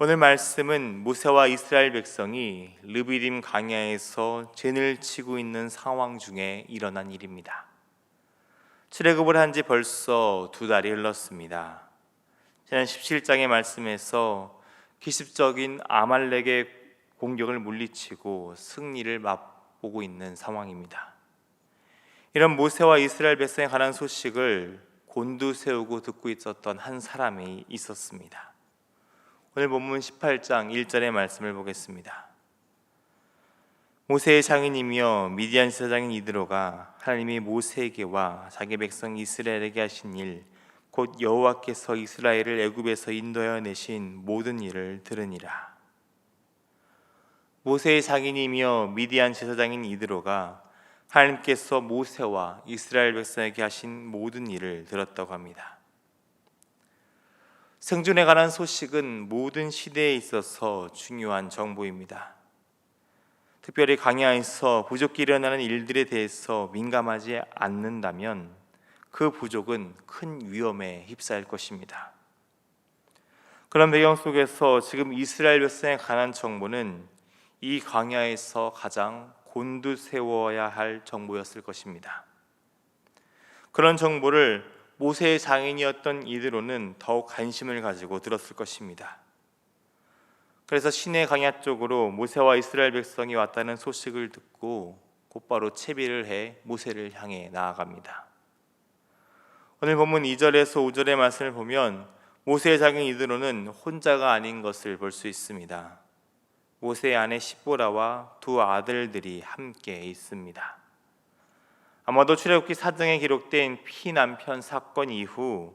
오늘 말씀은 모세와 이스라엘 백성이 르비딤 광야에서 죄를 치고 있는 상황 중에 일어난 일입니다. 출애굽을 한 지 벌써 2달이 흘렀습니다. 지난 17장의 말씀에서 기습적인 아말렉의 공격을 물리치고 승리를 맛보고 있는 상황입니다. 이런 모세와 이스라엘 백성에 관한 소식을 곤두세우고 듣고 있었던 한 사람이 있었습니다. 오늘 본문 18장 1절의 말씀을 보겠습니다. 모세의 장인이며 미디안 지사장인 이드로가 하나님이 모세에게와 자기 백성 이스라엘에게 하신 일, 곧 여호와께서 이스라엘을 애굽에서 인도하여 내신 모든 일을 들으니라. 모세의 장인이며 미디안 지사장인 이드로가 하나님께서 모세와 이스라엘 백성에게 하신 모든 일을 들었다고 합니다. 생존에 관한 소식은 모든 시대에 있어서 중요한 정보입니다. 특별히 광야에서 부족히 일어나는 일들에 대해서 민감하지 않는다면 그 부족은 큰 위험에 휩싸일 것입니다. 그런 배경 속에서 지금 이스라엘 백성에 관한 정보는 이 광야에서 가장 곤두세워야 할 정보였을 것입니다. 그런 정보를 모세의 장인이었던 이드로는 더욱 관심을 가지고 들었을 것입니다. 그래서 시내 광야 쪽으로 모세와 이스라엘 백성이 왔다는 소식을 듣고 곧바로 채비를 해 모세를 향해 나아갑니다. 오늘 본문 2절에서 5절의 말씀을 보면 모세의 장인 이드로는 혼자가 아닌 것을 볼 수 있습니다. 모세의 아내 시보라와 2 아들들이 함께 있습니다. 아마도 출애굽기 4장에 기록된 피난편 사건 이후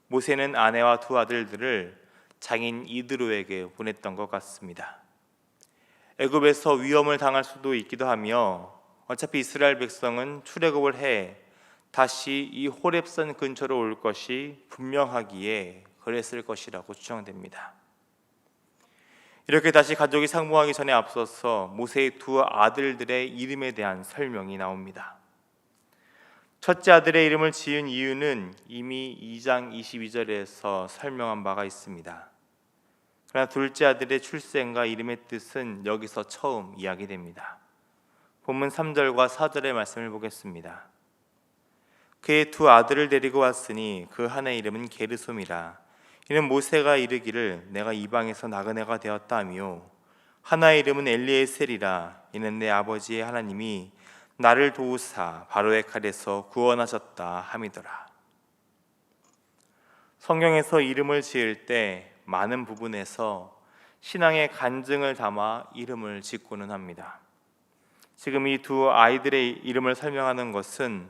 모세는 아내와 2 아들들을 장인 이드로에게 보냈던 것 같습니다. 애굽에서 위험을 당할 수도 있기도 하며 어차피 이스라엘 백성은 출애굽을 해 다시 이 호렙산 근처로 올 것이 분명하기에 그랬을 것이라고 추정됩니다. 이렇게 다시 가족이 상봉하기 전에 앞서서 모세의 2 아들들의 이름에 대한 설명이 나옵니다. 첫째 아들의 이름을 지은 이유는 이미 2장 22절에서 설명한 바가 있습니다. 그러나 둘째 아들의 출생과 이름의 뜻은 여기서 처음 이야기됩니다. 본문 3절과 4절의 말씀을 보겠습니다. 그의 2 아들을 데리고 왔으니 그 하나의 이름은 게르솜이라. 이는 모세가 이르기를 내가 이방에서 나그네가 되었다 하며 하나의 이름은 엘리에셀이라. 이는 내 아버지의 하나님이 나를 도우사 바로의 칼에서 구원하셨다 함이더라. 성경에서 이름을 지을 때 많은 부분에서 신앙의 간증을 담아 이름을 짓고는 합니다. 지금 이 2 아이들의 이름을 설명하는 것은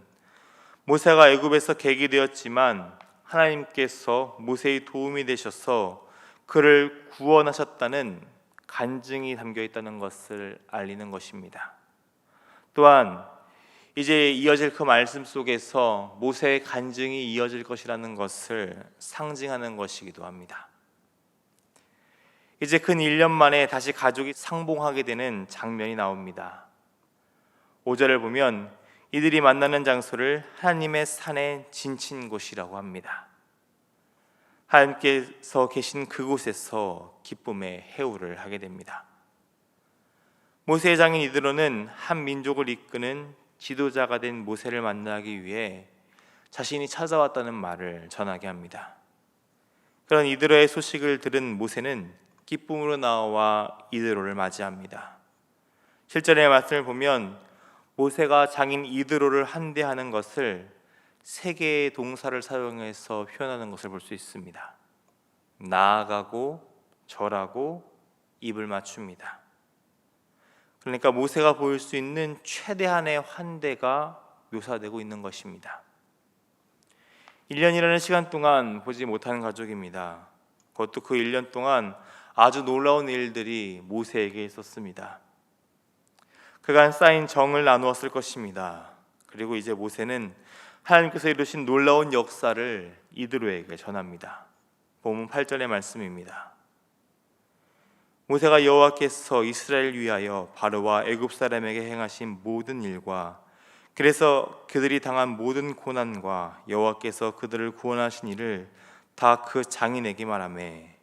모세가 애굽에서 객이 되었지만 하나님께서 모세의 도움이 되셔서 그를 구원하셨다는 간증이 담겨 있다는 것을 알리는 것입니다. 또한 이제 이어질 그 말씀 속에서 모세의 간증이 이어질 것이라는 것을 상징하는 것이기도 합니다. 이제 근 1년 만에 다시 가족이 상봉하게 되는 장면이 나옵니다. 5절을 보면 이들이 만나는 장소를 하나님의 산에 진친 곳이라고 합니다. 하나님께서 계신 그곳에서 기쁨의 해우를 하게 됩니다. 모세의 장인 이드로는 한 민족을 이끄는 지도자가 된 모세를 만나기 위해 자신이 찾아왔다는 말을 전하게 합니다. 그런 이드로의 소식을 들은 모세는 기쁨으로 나와 이드로를 맞이합니다. 7절의 말씀을 보면 모세가 장인 이드로를 환대하는 것을 3개의 동사를 사용해서 표현하는 것을 볼 수 있습니다. 나아가고 절하고 입을 맞춥니다. 그러니까 모세가 보일 수 있는 최대한의 환대가 묘사되고 있는 것입니다. 1년이라는 시간 동안 보지 못하는 가족입니다. 그것도 그 1년 동안 아주 놀라운 일들이 모세에게 있었습니다. 그간 쌓인 정을 나누었을 것입니다. 그리고 이제 모세는 하나님께서 이루신 놀라운 역사를 이드로에게 전합니다. 본문 8절의 말씀입니다. 모세가 여호와께서 이스라엘 위하여 바로와 애굽 사람에게 행하신 모든 일과 그래서 그들이 당한 모든 고난과 여호와께서 그들을 구원하신 일을 다 그 장인에게 말하매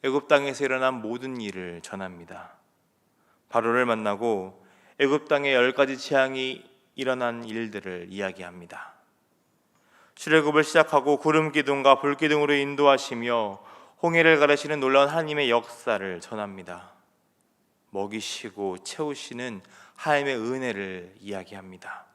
애굽 땅에서 일어난 모든 일을 전합니다. 바로를 만나고 애굽 땅에 10가지 재앙이 일어난 일들을 이야기합니다. 출애굽을 시작하고 구름 기둥과 불 기둥으로 인도하시며 홍해를 가르시는 놀라운 하나님의 역사를 전합니다. 먹이시고 채우시는 하나님의 은혜를 이야기합니다.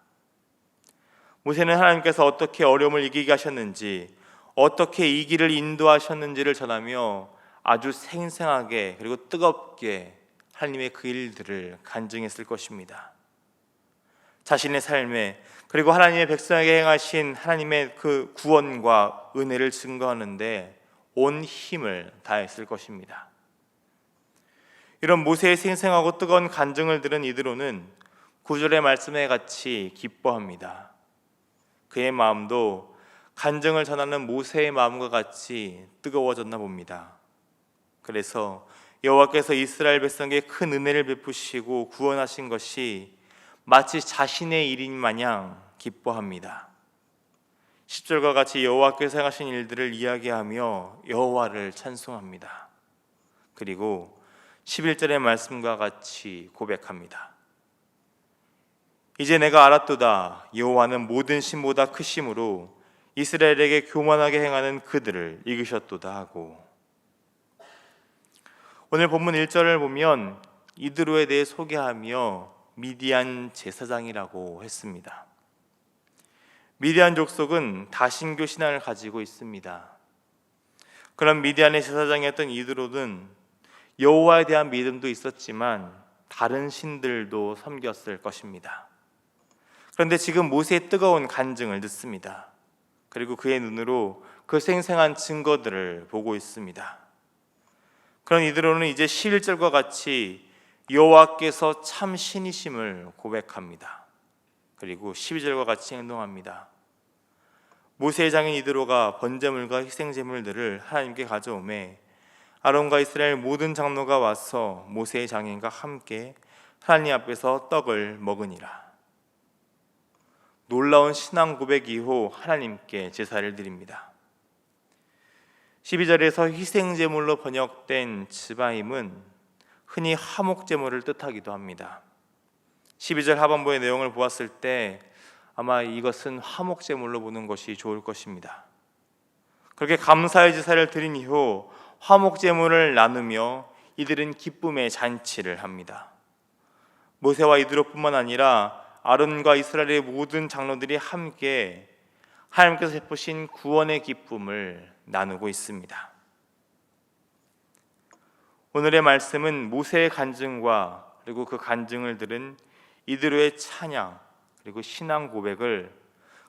모세는 하나님께서 어떻게 어려움을 이기게 하셨는지, 어떻게 이 길을 인도하셨는지를 전하며 아주 생생하게 그리고 뜨겁게 하나님의 그 일들을 간증했을 것입니다. 자신의 삶에 그리고 하나님의 백성에게 행하신 하나님의 그 구원과 은혜를 증거하는데 온 힘을 다했을 것입니다. 이런 모세의 생생하고 뜨거운 간증을 들은 이드로는 9절의 말씀에 같이 기뻐합니다. 그의 마음도 간증을 전하는 모세의 마음과 같이 뜨거워졌나 봅니다. 그래서 여호와께서 이스라엘 백성에게 큰 은혜를 베푸시고 구원하신 것이 마치 자신의 일인 마냥 기뻐합니다. 10절과 같이 여호와께서 행하신 일들을 이야기하며 여호와를 찬송합니다. 그리고 11절의 말씀과 같이 고백합니다. 이제 내가 알았도다. 여호와는 모든 신보다 크심으로 이스라엘에게 교만하게 행하는 그들을 이기셨도다 하고, 오늘 본문 1절을 보면 이드로에 대해 소개하며 미디안 제사장이라고 했습니다. 미디안 족속은 다신교 신앙을 가지고 있습니다. 그런 미디안의 제사장이었던 이드로는 여호와에 대한 믿음도 있었지만 다른 신들도 섬겼을 것입니다. 그런데 지금 모세의 뜨거운 간증을 듣습니다. 그리고 그의 눈으로 그 생생한 증거들을 보고 있습니다. 그런 이드로는 이제 11절과 같이 여호와께서 참 신이심을 고백합니다. 그리고 12절과 같이 행동합니다. 모세의 장인 이드로가 번제물과 희생제물들을 하나님께 가져오매 아론과 이스라엘 모든 장로가 와서 모세의 장인과 함께 하나님 앞에서 떡을 먹으니라. 놀라운 신앙 고백 이후 하나님께 제사를 드립니다. 12절에서 희생제물로 번역된 즈바임은 흔히 화목제물을 뜻하기도 합니다. 12절 하반부의 내용을 보았을 때 아마 이것은 화목제물로 보는 것이 좋을 것입니다. 그렇게 감사의 제사를 드린 이후 화목제물을 나누며 이들은 기쁨의 잔치를 합니다. 모세와 이드로뿐만 아니라 아론과 이스라엘의 모든 장로들이 함께 하나님께서 베푸신 구원의 기쁨을 나누고 있습니다. 오늘의 말씀은 모세의 간증과 그리고 그 간증을 들은 이드로의 찬양 그리고 신앙 고백을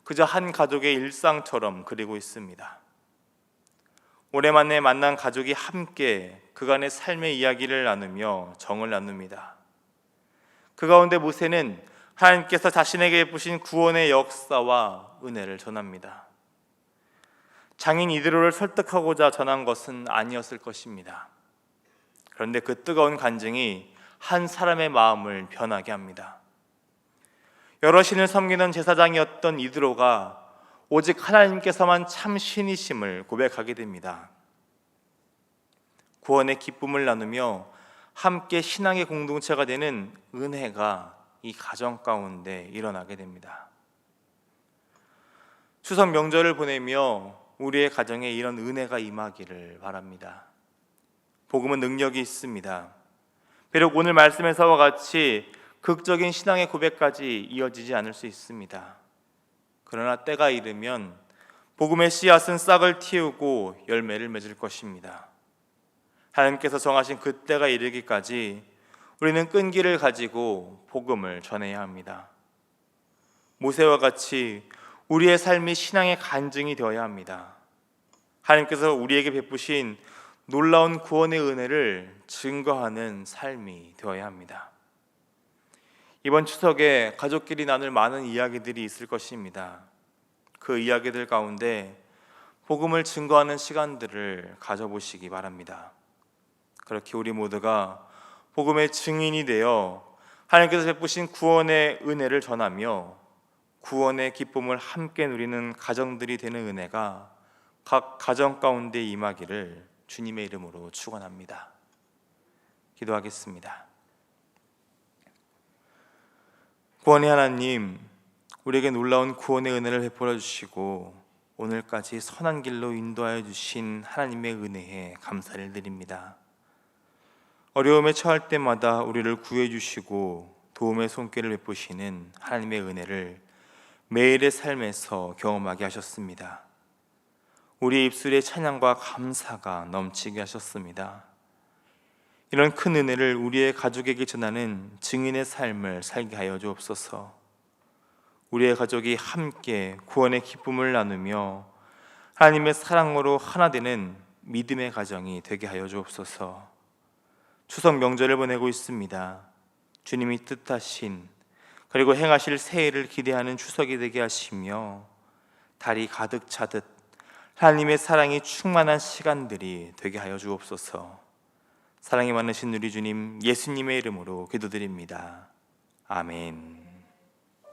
그저 한 가족의 일상처럼 그리고 있습니다. 오랜만에 만난 가족이 함께 그간의 삶의 이야기를 나누며 정을 나눕니다. 그 가운데 모세는 하나님께서 자신에게 베푸신 구원의 역사와 은혜를 전합니다. 장인 이드로를 설득하고자 전한 것은 아니었을 것입니다. 그런데 그 뜨거운 간증이 한 사람의 마음을 변하게 합니다. 여러 신을 섬기는 제사장이었던 이드로가 오직 하나님께서만 참 신이심을 고백하게 됩니다. 구원의 기쁨을 나누며 함께 신앙의 공동체가 되는 은혜가 이 가정 가운데 일어나게 됩니다. 추석 명절을 보내며 우리의 가정에 이런 은혜가 임하기를 바랍니다. 복음은 능력이 있습니다. 비록 오늘 말씀에서와 같이 극적인 신앙의 고백까지 이어지지 않을 수 있습니다. 그러나 때가 이르면 복음의 씨앗은 싹을 틔우고 열매를 맺을 것입니다. 하나님께서 정하신 그 때가 이르기까지 우리는 끈기를 가지고 복음을 전해야 합니다. 모세와 같이 우리의 삶이 신앙의 간증이 되어야 합니다. 하나님께서 우리에게 베푸신 놀라운 구원의 은혜를 증거하는 삶이 되어야 합니다. 이번 추석에 가족끼리 나눌 많은 이야기들이 있을 것입니다. 그 이야기들 가운데 복음을 증거하는 시간들을 가져보시기 바랍니다. 그렇게 우리 모두가 복음의 증인이 되어 하나님께서 베푸신 구원의 은혜를 전하며 구원의 기쁨을 함께 누리는 가정들이 되는 은혜가 각 가정 가운데 임하기를 주님의 이름으로 축원합니다. 기도하겠습니다. 구원의 하나님, 우리에게 놀라운 구원의 은혜를 베풀어 주시고 오늘까지 선한 길로 인도하여 주신 하나님의 은혜에 감사를 드립니다. 어려움에 처할 때마다 우리를 구해 주시고 도움의 손길을 베푸시는 하나님의 은혜를 매일의 삶에서 경험하게 하셨습니다. 우리의 입술에 찬양과 감사가 넘치게 하셨습니다. 이런 큰 은혜를 우리의 가족에게 전하는 증인의 삶을 살게 하여 주옵소서. 우리의 가족이 함께 구원의 기쁨을 나누며 하나님의 사랑으로 하나 되는 믿음의 가정이 되게 하여 주옵소서. 추석 명절을 보내고 있습니다. 주님이 뜻하신 그리고 행하실 새해를 기대하는 추석이 되게 하시며 달이 가득 차듯 하나님의 사랑이 충만한 시간들이 되게 하여 주옵소서. 사랑이 많으신 우리 주님 예수님의 이름으로 기도드립니다. 아멘.